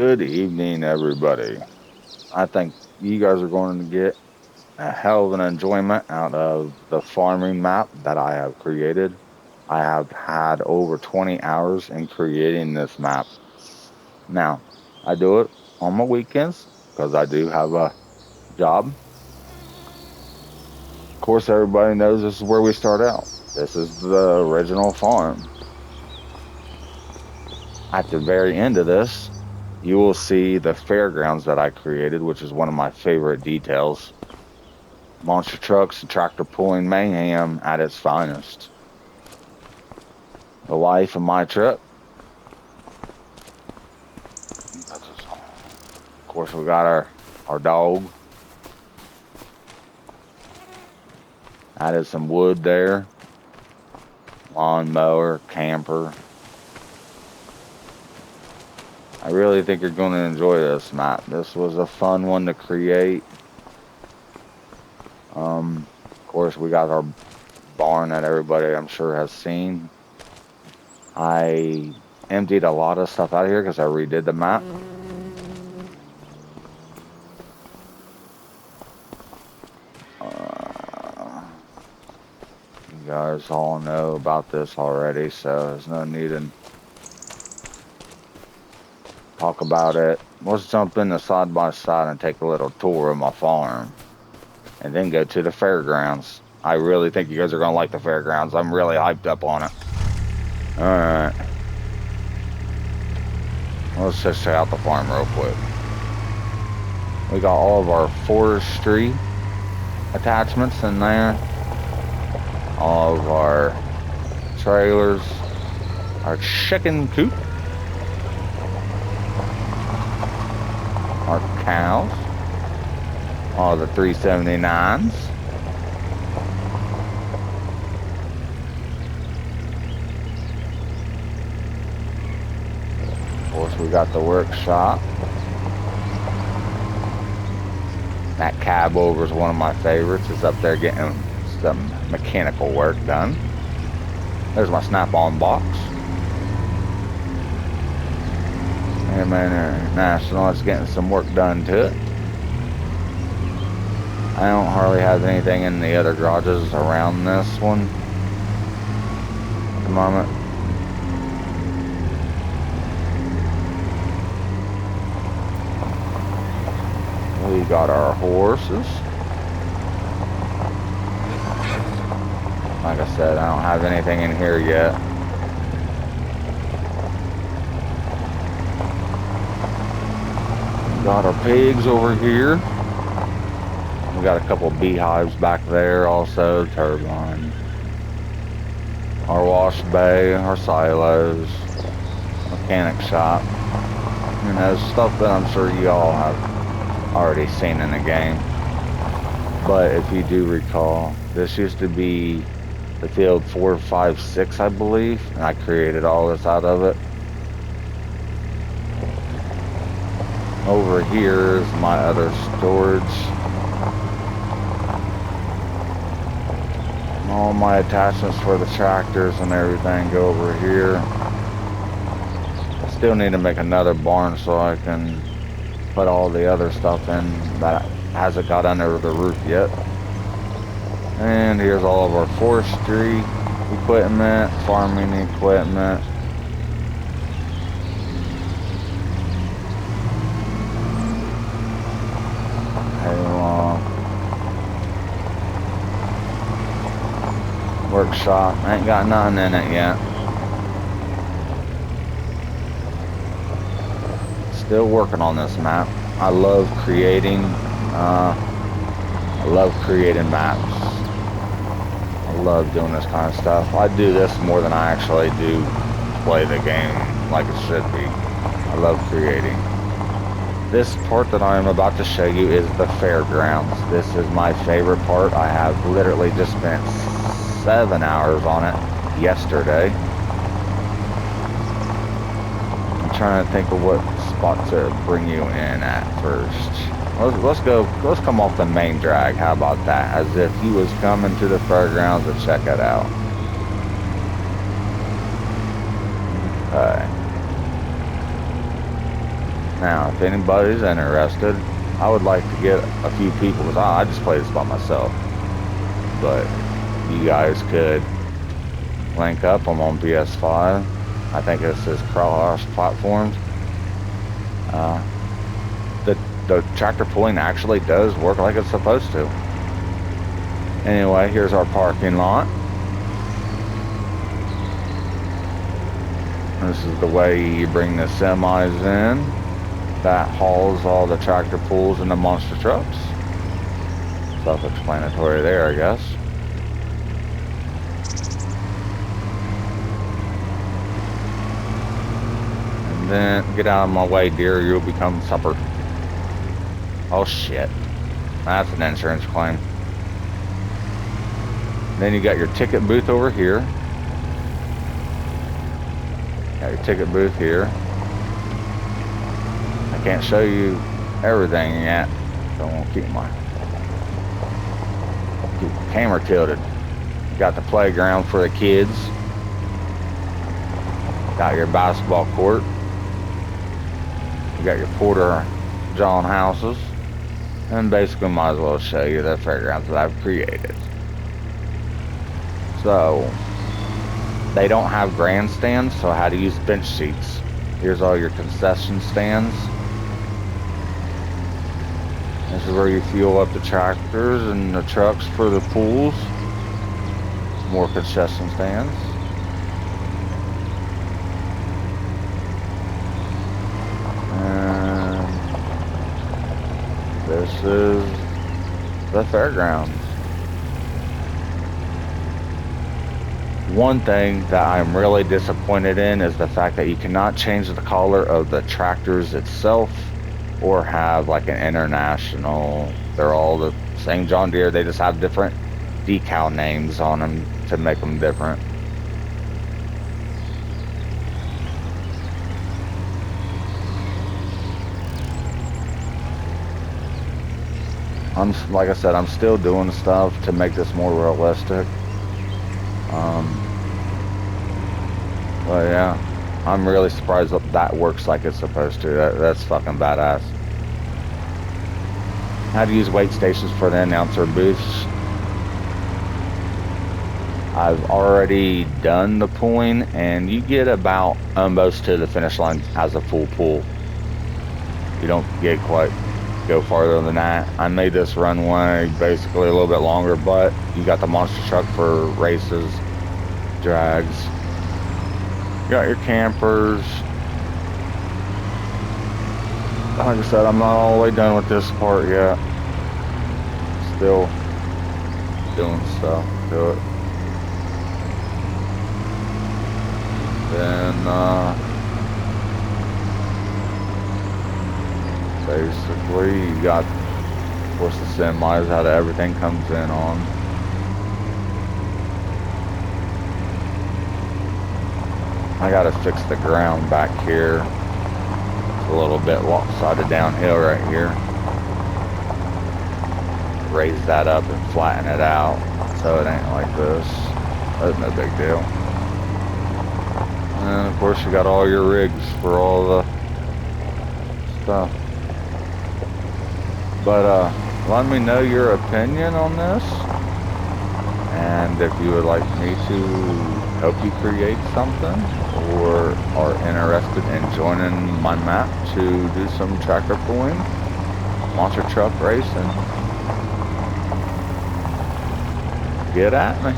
Good evening, everybody. I think you guys are going to get a hell of an enjoyment out of the farming map that I have created. I have had over 20 hours in creating this map. Now, I do it on my weekends because I do have a job. Of course, everybody knows this is where we start out. This is the original farm. At the very end of this, you will see the fairgrounds that I created, which is one of my favorite details. Monster trucks and tractor pulling mayhem at its finest. The life of my trip. Of course, we got our dog. Added some wood there. Lawnmower, camper. I really think you're going to enjoy this map. This was a fun one to create. Of course, we got our barn that everybody I'm sure has seen. I emptied a lot of stuff out of here because I redid the map. You guys all know about this already, so there's no need to talk about it. Let's jump in the side by side and take a little tour of my farm and then go to the fairgrounds. I really think you guys are going to like the fairgrounds. I'm really hyped up on it. All right. Let's just check out the farm real quick. We got all of our forestry attachments in there. All of our trailers. Our chicken coop. Our cows. All the 379s. Of course, we got the workshop. That cab over is one of my favorites. It's up there getting some mechanical work done. There's my Snap-on box. Airman International is getting some work done to it. I don't hardly have anything in the other garages around this one at the moment. We got our horses. Like I said, I don't have anything in here yet. Got our pigs over here. We got a couple of beehives back there also, turbine. Our wash bay, our silos, mechanic shop. You know, stuff that I'm sure you all have already seen in the game. But if you do recall, this used to be the field 456, I believe, and I created all this out of it. Over here is my other storage. All my attachments for the tractors and everything go over here. I still need to make another barn so I can put all the other stuff in that hasn't got under the roof yet. And here's all of our forestry equipment, farming equipment. Workshop, ain't got nothing in it yet. Still working on this map. I love creating maps. I love doing this kind of stuff. I do this more than I actually do play the game like it should be. I love creating. This part that I am about to show you is the fairgrounds. This is my favorite part. I have literally just spent 7 hours on it yesterday. I'm trying to think of what spot to bring you in at first. Let's come off the main drag. How about that? As if he was coming to the fairgrounds to check it out. Okay. Now, if anybody's interested, I would like to get a few people, because I just play this by myself. But you guys could link up. I'm on PS5. I think this is cross platforms. The tractor pulling actually does work like it's supposed to. Anyway, here's our parking lot. This is the way you bring the semis in. That hauls all the tractor pulls and the monster trucks. Self-explanatory there, I guess. And then, get out of my way, dear, you'll become supper. Oh shit. That's an insurance claim. Then you got your ticket booth over here. Got your ticket booth here. I can't show you everything yet, so I'm gonna keep the camera tilted. You got the playground for the kids. Got your basketball court. You got your Porter John houses. And basically might as well show you the fairgrounds that I've created. So, they don't have grandstands, so how to use bench seats. Here's all your concession stands. This is where you fuel up the tractors and the trucks for the pools. More concession stands. And this is the fairgrounds. One thing that I'm really disappointed in is the fact that you cannot change the color of the tractors itself or have like an international. They're all the same John Deere, they just have different decal names on them to make them different. Like I said, I'm still doing stuff to make this more realistic. But yeah, I'm really surprised that that works like it's supposed to. That's fucking badass. How to use weight stations for the announcer booths. I've already done the pulling, and you get about almost to the finish line as a full pull. You don't get quite go farther than that. I made this runway basically a little bit longer, but you got the monster truck for races, drags. You got your campers. Like I said, I'm not all the way done with this part yet. Still doing stuff to it. Then basically you got, of course, the semis, how everything comes in on. I gotta fix the ground back here. It's a little bit lopsided downhill right here. Raise that up and flatten it out so it ain't like this. That's no big deal. And of course you got all your rigs for all the stuff. But let me know your opinion on this, and if you would like me to help you create something, or are interested in joining my map to do some tractor pulling, monster truck racing, get at me.